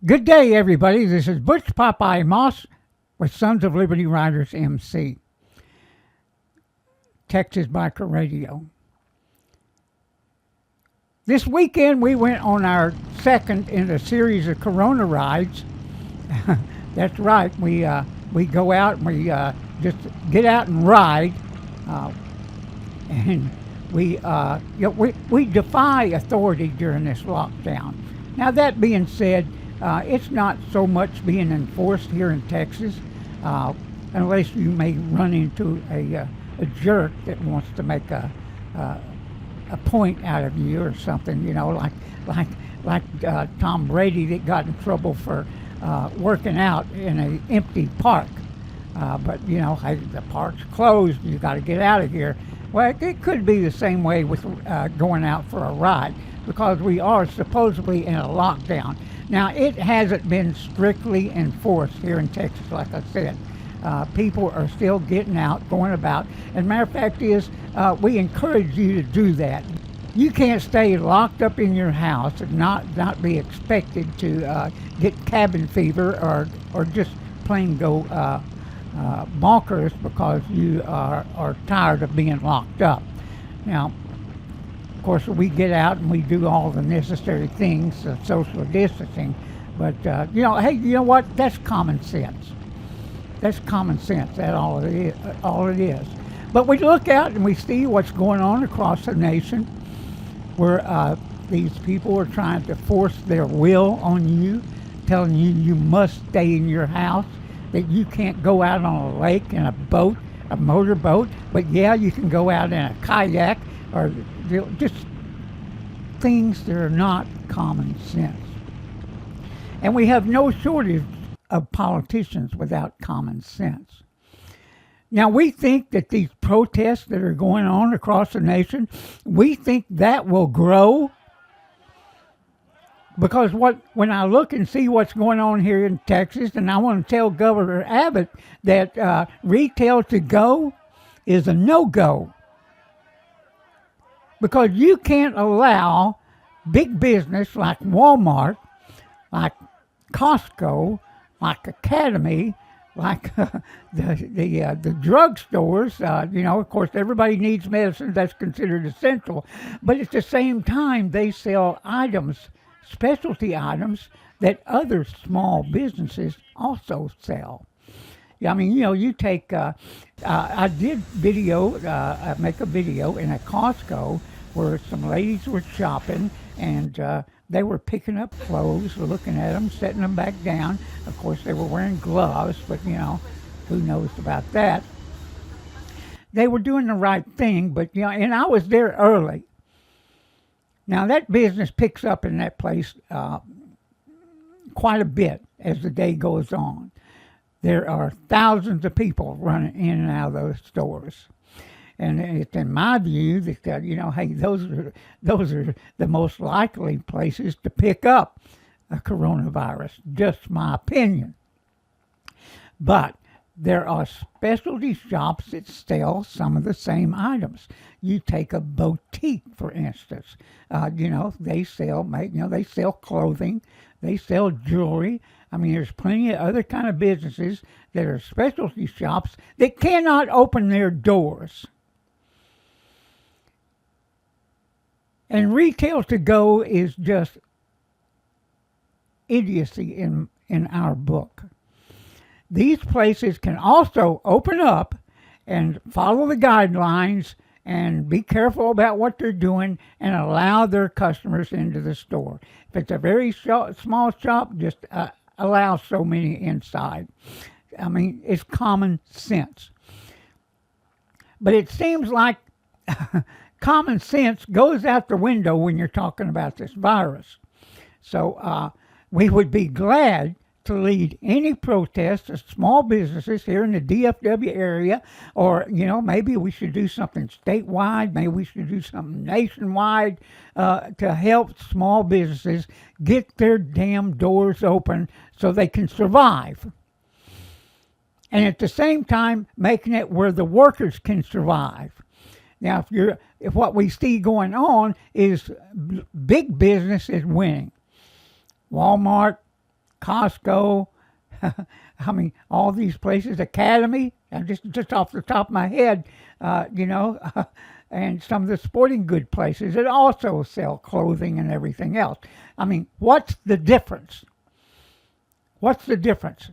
Good day, everybody. This is Butch Popeye Moss with Sons of Liberty Riders MC, Texas Biker Radio. This weekend, we went on our second in a series of Corona rides. That's right. We go out and we just get out and ride, uh, and we defy authority during this lockdown. Now that being said, it's not so much being enforced here in Texas, uh, unless you may run into a jerk that wants to make a point out of you or something, like Tom Brady that got in trouble for working out in an empty park. But hey, the park's closed. You got to get out of here. Well, it could be the same way with going out for a ride because we are supposedly in a lockdown. Now, it hasn't been strictly enforced here in Texas, like I said. People are still getting out, going about. And matter of fact is, we encourage you to do that. You can't stay locked up in your house and not be expected to get cabin fever or just plain go bonkers because you are tired of being locked up. Now, of course, we get out and we do all the necessary things, social distancing. But hey, you know what? That's common sense. That's common sense. That's all it is. All it is. But we look out and we see what's going on across the nation, where these people are trying to force their will on you, telling you you must stay in your house, that you can't go out on a lake in a boat, a motorboat, but yeah, you can go out in a kayak, or just things that are not common sense. And we have no shortage of politicians without common sense. Now, we think that these protests that are going on across the nation, we think that will grow. Because when I look and see what's going on here in Texas, and I want to tell Governor Abbott that retail to go is a no-go. Because you can't allow big business like Walmart, like Costco, like Academy, like the drugstores. Of course, everybody needs medicine. That's considered essential. But at the same time, they sell items, specialty items, that other small businesses also sell. I mean, you take, I did make a video in a Costco where some ladies were shopping and they were picking up clothes, looking at them, setting them back down. Of course, they were wearing gloves, but who knows about that. They were doing the right thing, but and I was there early. Now that business picks up in that place quite a bit as the day goes on. There are thousands of people running in and out of those stores. And it's in my view that, hey, those are the most likely places to pick up a coronavirus. Just my opinion. But there are specialty shops that sell some of the same items. You take a boutique, for instance. They sell clothing, they sell jewelry. I mean, there's plenty of other kind of businesses that are specialty shops that cannot open their doors. And retail to go is just idiocy in our book. These places can also open up and follow the guidelines and be careful about what they're doing and allow their customers into the store. If it's a very small shop, just allow so many inside. I mean, it's common sense. But it seems like common sense goes out the window when you're talking about this virus. So we would be glad to lead any protests of small businesses here in the DFW area, or maybe we should do something statewide, maybe we should do something nationwide to help small businesses get their damn doors open so they can survive. And at the same time, making it where the workers can survive. Now, if what we see going on is big business is winning. Walmart, Costco. I mean, all these places, Academy, just off the top of my head, you know, and some of the sporting good places that also sell clothing and everything else. I mean, what's the difference? What's the difference?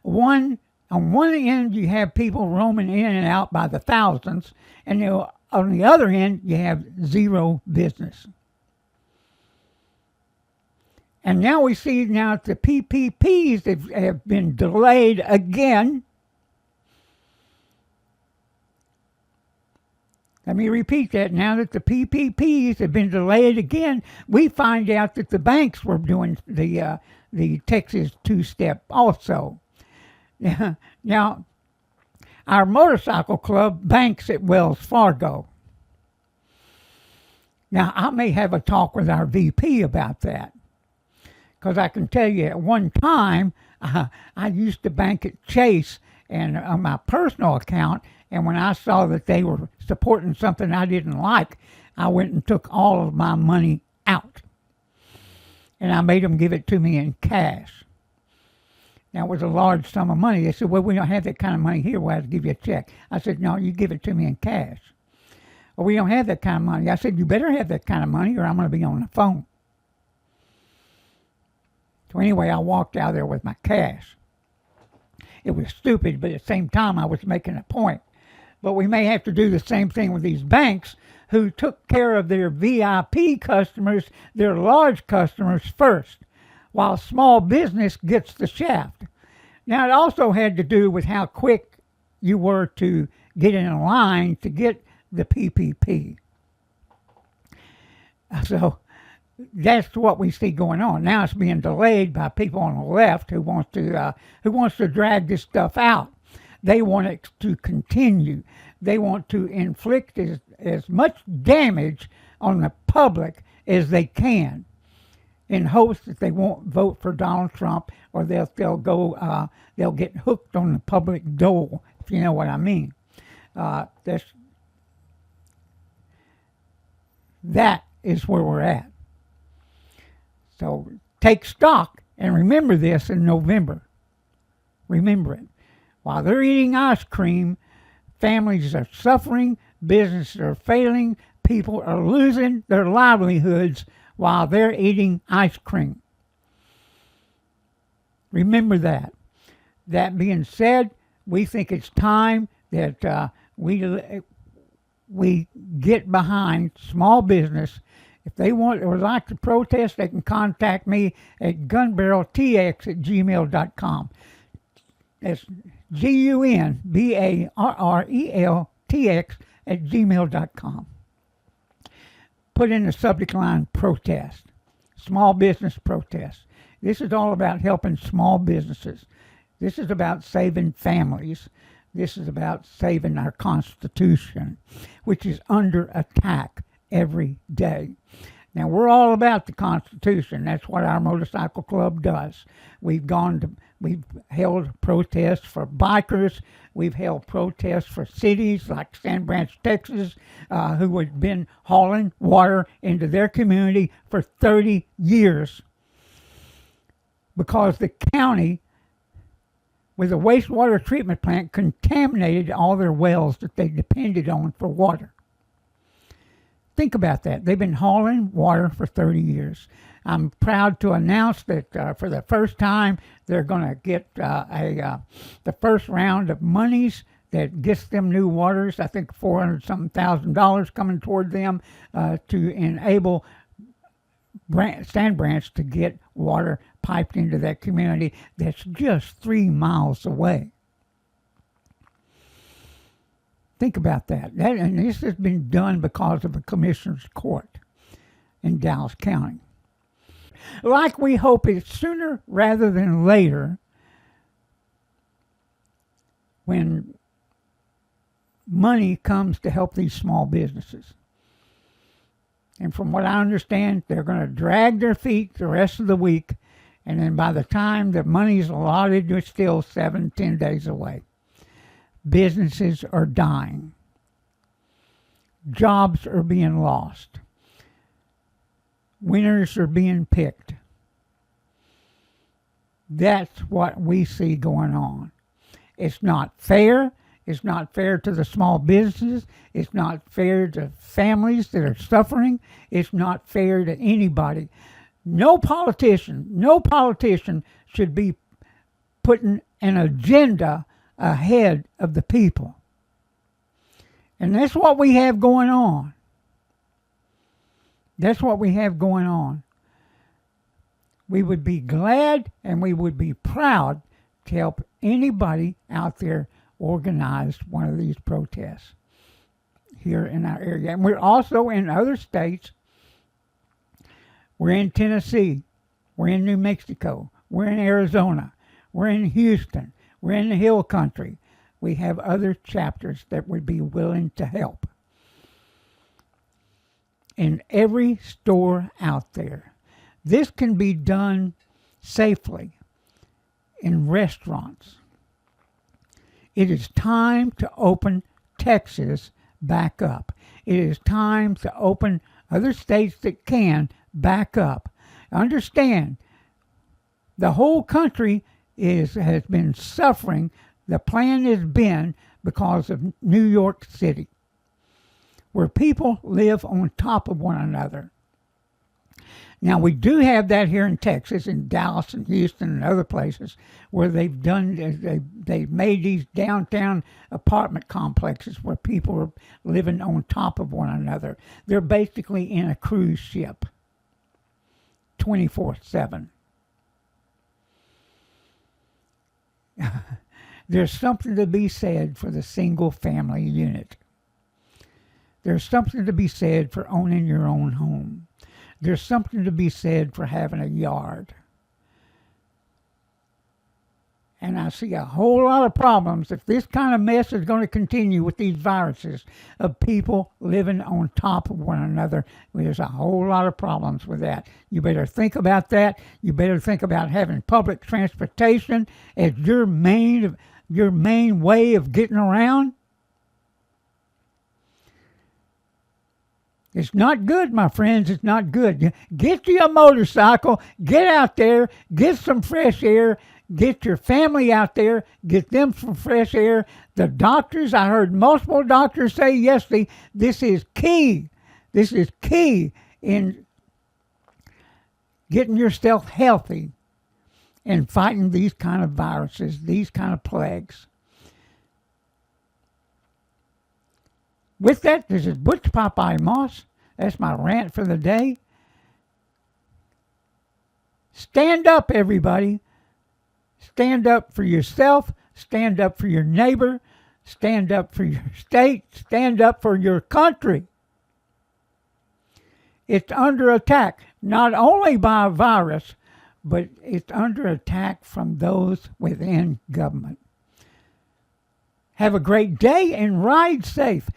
On one end, you have people roaming in and out by the thousands, and on the other end, you have zero business. And now we see that the PPPs have been delayed again. Let me repeat that. Now that the PPPs have been delayed again, we find out that the banks were doing the Texas two-step also. Now, our motorcycle club banks at Wells Fargo. Now, I may have a talk with our VP about that. Because I can tell you at one time, I used to bank at Chase and on my personal account, and when I saw that they were supporting something I didn't like, I went and took all of my money out. And I made them give it to me in cash. Now, it was a large sum of money. They said, well, we don't have that kind of money here. We'll have to give you a check. I said, no, you give it to me in cash. Well, we don't have that kind of money. I said, you better have that kind of money or I'm going to be on the phone. So anyway, I walked out there with my cash. It was stupid, but at the same time, I was making a point. But we may have to do the same thing with these banks who took care of their VIP customers, their large customers first, while small business gets the shaft. Now, it also had to do with how quick you were to get in line to get the PPP. So that's what we see going on. Now it's being delayed by people on the left who wants to drag this stuff out. They want it to continue. They want to inflict as much damage on the public as they can, in hopes that they won't vote for Donald Trump, or they'll get hooked on the public dole, if you know what I mean. That is where we're at. So take stock and remember this in November. Remember it. While they're eating ice cream, families are suffering, businesses are failing, people are losing their livelihoods while they're eating ice cream. Remember that. That being said, we think it's time that we get behind small business. If they want or would like to protest, they can contact me at gunbarreltx@gmail.com. That's gunbarreltx@gmail.com. Put in the subject line protest, small business protest. This is all about helping small businesses. This is about saving families. This is about saving our Constitution, which is under attack every day. Now, we're all about the Constitution. That's what our motorcycle club does. We've held protests for bikers. We've held protests for cities like San Branch, Texas, who had been hauling water into their community for 30 years because the county, with a wastewater treatment plant, contaminated all their wells that they depended on for water. Think about that. They've been hauling water for 30 years. I'm proud to announce that for the first time, they're going to get the first round of monies that gets them new waters. I think $400,000 coming toward them to enable Sand Branch to get water piped into that community that's just 3 miles away. Think about that. And this has been done because of a commissioner's court in Dallas County. Like we hope it's sooner rather than later when money comes to help these small businesses. And from what I understand, they're going to drag their feet the rest of the week. And then by the time the money's allotted, it's still 7-10 days away. Businesses are dying. Jobs are being lost. Winners are being picked. That's what we see going on. It's not fair. It's not fair to the small businesses. It's not fair to families that are suffering. It's not fair to anybody. No politician should be putting an agenda ahead of the people. And that's what we have going on. That's what we have going on. We would be glad and we would be proud to help anybody out there organize one of these protests here in our area. And we're also in other states. We're in Tennessee. We're in New Mexico. We're in Arizona. We're in Houston. We're in the Hill Country. We have other chapters that would be willing to help. In every store out there. This can be done safely in restaurants. It is time to open Texas back up. It is time to open other states that can back up. Understand, the whole country has been suffering. The plan has been because of New York City, where people live on top of one another. Now, we do have that here in Texas, in Dallas and Houston and other places where they've made these downtown apartment complexes where people are living on top of one another. They're basically in a cruise ship 24/7. There's something to be said for the single family unit. There's something to be said for owning your own home. There's something to be said for having a yard. And I see a whole lot of problems if this kind of mess is going to continue with these viruses of people living on top of one another. There's a whole lot of problems with that. You better think about that. You better think about having public transportation as your main way of getting around. It's not good, my friends. It's not good. Get you a motorcycle. Get out there. Get some fresh air. Get your family out there. Get them some fresh air. The doctors, I heard multiple doctors say yesterday, this is key. This is key in getting yourself healthy and fighting these kind of viruses, these kind of plagues. With that, this is Butch Popeye Moss. That's my rant for the day. Stand up, everybody. Stand up for yourself. Stand up for your neighbor. Stand up for your state. Stand up for your country. It's under attack, not only by a virus, but it's under attack from those within government. Have a great day and ride safe.